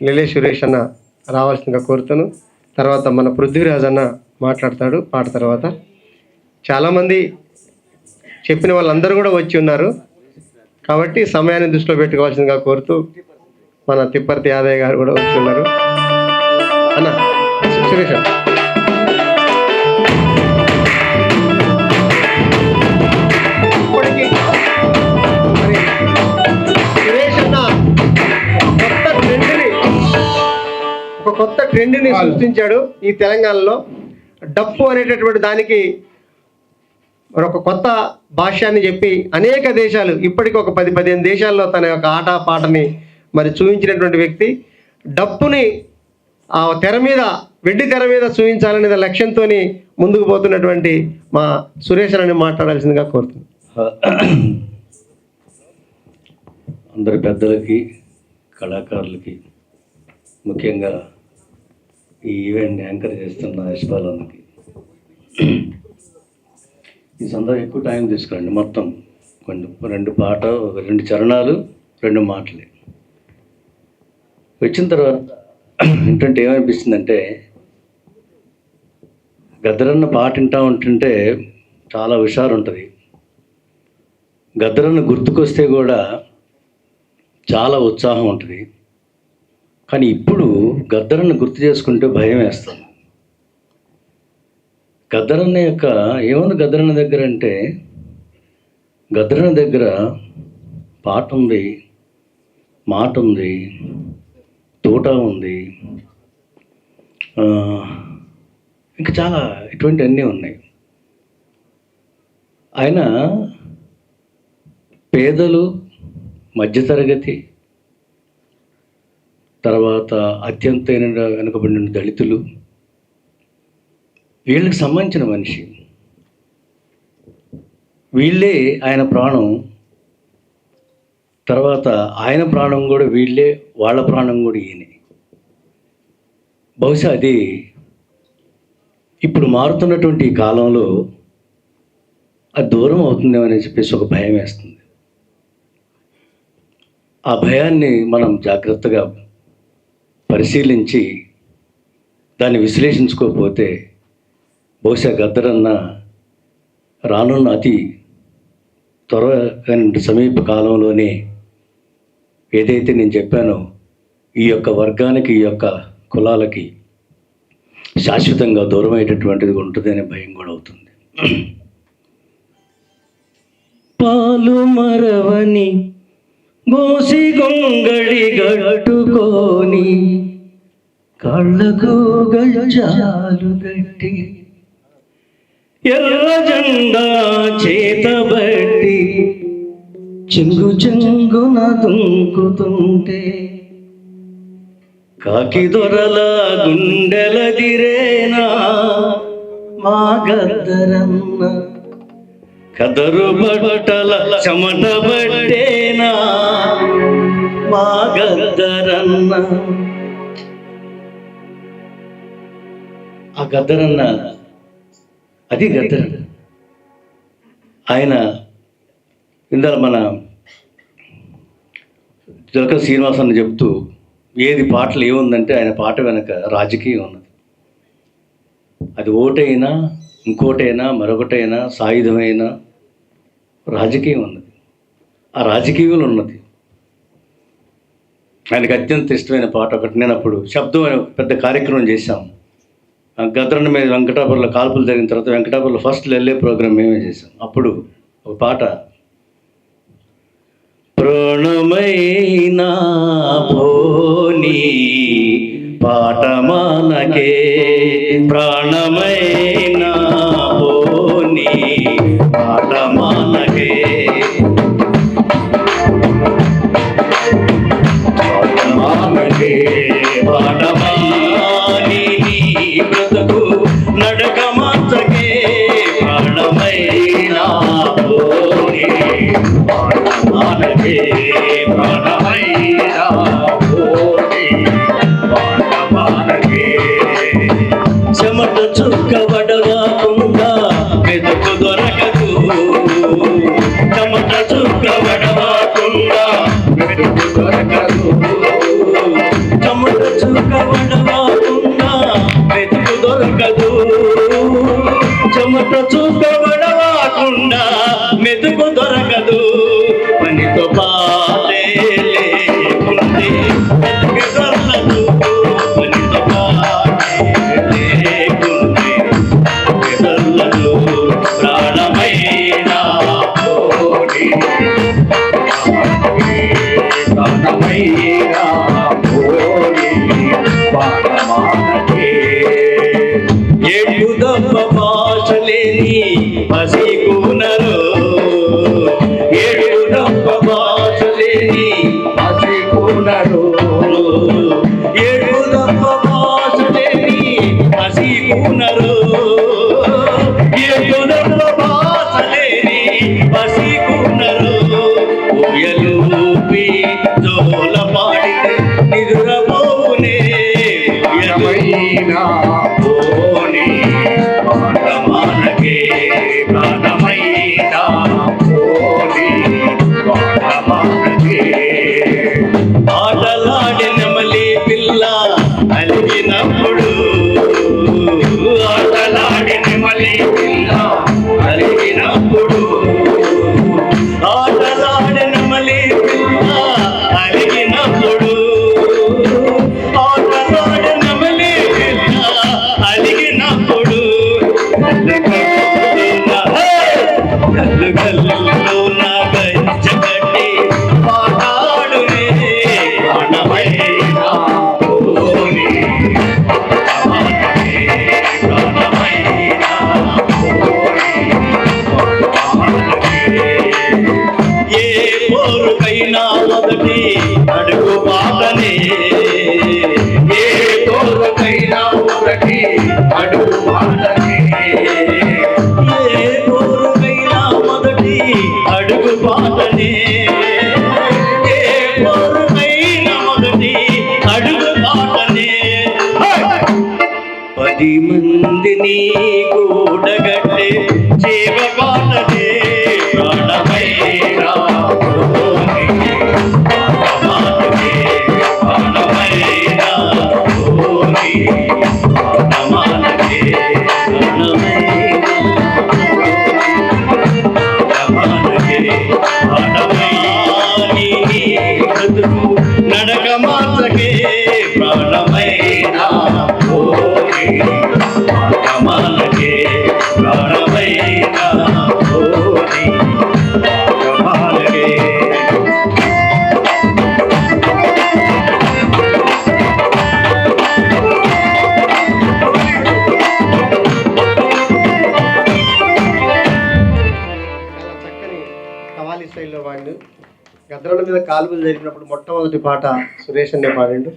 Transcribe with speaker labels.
Speaker 1: లిలే సురేష్ అన్న రావాల్సిందిగా కోరుతాను. తర్వాత మన పృథ్వీరాజ్ అన్న మాట్లాడతాడు పాట తర్వాత. చాలామంది చెప్పిన వాళ్ళందరూ కూడా వచ్చి ఉన్నారు కాబట్టి సమయాన్ని దృష్టిలో పెట్టుకోవాల్సిందిగా కోరుతూ మన తిప్పర్తి యాదయ్య గారు కూడా వచ్చి ఉన్నారు. అన్న సురేష్ ఒక కొత్త ట్రెండ్ని సృష్టించాడు ఈ తెలంగాణలో. డప్పు అనేటటువంటి దానికి మరొక కొత్త భాష్యాన్ని చెప్పి అనేక దేశాలు, ఇప్పటికి ఒక 10-15 దేశాల్లో తన యొక్క ఆట పాటని మరి చూపించినటువంటి వ్యక్తి. డప్పుని ఆ వెండి తెర మీద చూపించాలనే లక్ష్యంతో ముందుకు పోతున్నటువంటి మా సురేష్ అని మాట్లాడాల్సిందిగా కోరుతున్నాను.
Speaker 2: అందరి పెద్దలకి, కళాకారులకి, ముఖ్యంగా ఈ ఈవెంట్ని యాంకర్ చేస్తున్న యశ్పాలన్నకి ఈ సందర్భం ఎక్కువ టైం తీసుకురండి. మొత్తం కొన్ని 2 పాట, 2 చరణాలు, 2 మాటలే వచ్చిన తర్వాత ఏంటంటే ఏమనిపిస్తుందంటే, గద్దరన్న పాట వింటూ ఉంటుంటే చాలా హుషారు ఉంటుంది. గద్దరన్న గుర్తుకొస్తే కూడా చాలా ఉత్సాహం ఉంటుంది. కానీ ఇప్పుడు గద్దరన్న గుర్తు చేసుకుంటే భయం వేస్తుంది. గద్దరన్న యొక్క ఏముంది గద్దరన్న దగ్గర అంటే, గద్దరన్న దగ్గర పాట ఉంది, మాట ఉంది, తోట ఉంది, ఇంకా చాలా ఇటువంటివన్నీ ఉన్నాయి. ఆయన పేదలు, మధ్యతరగతి, తర్వాత అత్యంత వెనుకబడిన దళితులు, వీళ్ళకి సంబంధించిన మనిషి. వీళ్ళే ఆయన ప్రాణం. తర్వాత ఆయన ప్రాణం కూడా వీళ్ళే, వాళ్ళ ప్రాణం కూడా ఈయనే. బహుశా అది ఇప్పుడు మారుతున్నటువంటి ఈ కాలంలో అది దూరం అవుతుందేమని చెప్పేసి ఒక భయం వేస్తుంది. ఆ భయాన్ని మనం జాగ్రత్తగా పరిశీలించి దాన్ని విశ్లేషించుకోకపోతే బహుశా గద్దరన్న రానున్న అతి త్వరగా సమీప కాలంలోనే ఏదైతే నేను చెప్పానో ఈ యొక్క వర్గానికి, ఈ యొక్క కులాలకి శాశ్వతంగా దూరమయ్యేటటువంటిది ఉంటుందనే భయం కూడా అవుతుంది. పాలు మరవని గోసి గొంగళి గట్టుకొని, కళ్ళకు గజాలు గట్టి, ఎర్ర జెండా చేతబట్టి, చెంగు చెంగున దుంకుతుంటే, కాకి దొరల గుండెలదిరేనా మా గద్దరన్న, కదరు బట్టల చెమట బట్టేనా మా గద్దరన్న. ఆ గద్దరన్న, అది గద్దరన్న. ఆయన ఇందులో మన జలక శ్రీనివాసన్న చెప్తూ ఏది పాటలు ఏముందంటే ఆయన పాట వెనక రాజకీయం ఉన్నది. అది ఓటైనా, ఇంకోటైనా, మరొకటైనా, సాయుధమైనా రాజకీయం ఉన్నది. ఆ రాజకీయంలో ఉన్నది. ఆయనకు అత్యంత ఇష్టమైన పాట ఒకటి, నేను అప్పుడు శబ్దం అనే పెద్ద కార్యక్రమం చేశాం. గద్దరన్న మీద వెంకటాపురంలో కాల్పులు జరిగిన తర్వాత వెంకటాపురంలో ఫస్ట్ వెళ్ళే ప్రోగ్రాం మేమే చేసాం. అప్పుడు ఒక పాట, ప్రాణమైనా పోనీ పాటమానకే, ప్రాణమైనా పోనీ పాటమానకే, పాటమానకే, పాటమాని బ్రతుకు నడక మార్చకే, ప్రాణమైనా పోనీ పాటమానకే, ప్రాణమైనా పోనీ పాటమానకే. చెమట చుక్క వడవాకుండా మెదకు దొరకదు, చెమట చుక్క వడవాకుండా మెదకు దొరకదు, చెమట చూకవడవాకుండా మెతుకు దొరకదు, చెమట చూకవడవాకుండా మెతుకు దొరకదు, పనితో పాటే లేకుంటే మెతుకు దొరకదు, పనితో పాటే లేకుంటే మెతుకు దొరకదు. ప్రాణమైన పోనీ, ప్రాణమైన పోనీ, ప్రాణమానకే. ఏడు దప్ప భాషలేని పసికూనరు, ఏడు దప్ప భాషలేని పసికూనరు, ఏడు దప్ప భాషలేని పసికూనరు, ఏడు దప్ప భాషలేని పసికూనరు. ఊయలూపి జోల పాడితే నిదురపోనే, ఊయలైన పోనీ, ప్రాణమానకే. ప్రాణమైన పోనీ, ప్రాణమానకే. ఆటలాడి నెమలి పిల్ల అలిగినప్పుడు, ఆటలాడి నెమలి పిల్ల అలిగినప్పుడు, ఆటలాడి నెమలి పిల్ల అలిగినప్పుడు, ఆటలాడి నెమలి పిల్ల అలిగినప్పుడు, గల్లు గల్లు నా గంజగట్టి పాటాడునే. ప్రాణమైన పోనీ, ప్రాణమైన పోనీ, ఏ పోరుకైనా మొదటి అడుగు బాటనే, ఏ పోరుకైనా మొదటి అడుగు బాటనే, ఏ పోరుకైనా మొదటి అడుగు బాటనే, ఏ పోరుకైనా మొదటి అడుగు బాటనే. 10 మందిని కూడగట్టే జీవ బాటనే. ప్రాణమైన పోనీ, ప్రాణమానకే. ప్రాణమైన పోనీ, ప్రాణమానకే. ప్రాణమానకే. ప్రాణమాని బ్రతుకు నడక మార్చకే. ప్రాణమైన పోనీ, ప్రాణమానకే. ప్రాణమైన పోనీ, ప్రాణమానకే.
Speaker 1: చాలా చక్కని కవాలి స్టైల్లో పాడిండు. గద్దరల మీద కాలువలు జరిపినప్పుడు మొట్టమొదటి పాట సురేష్ అనే పాడిండు.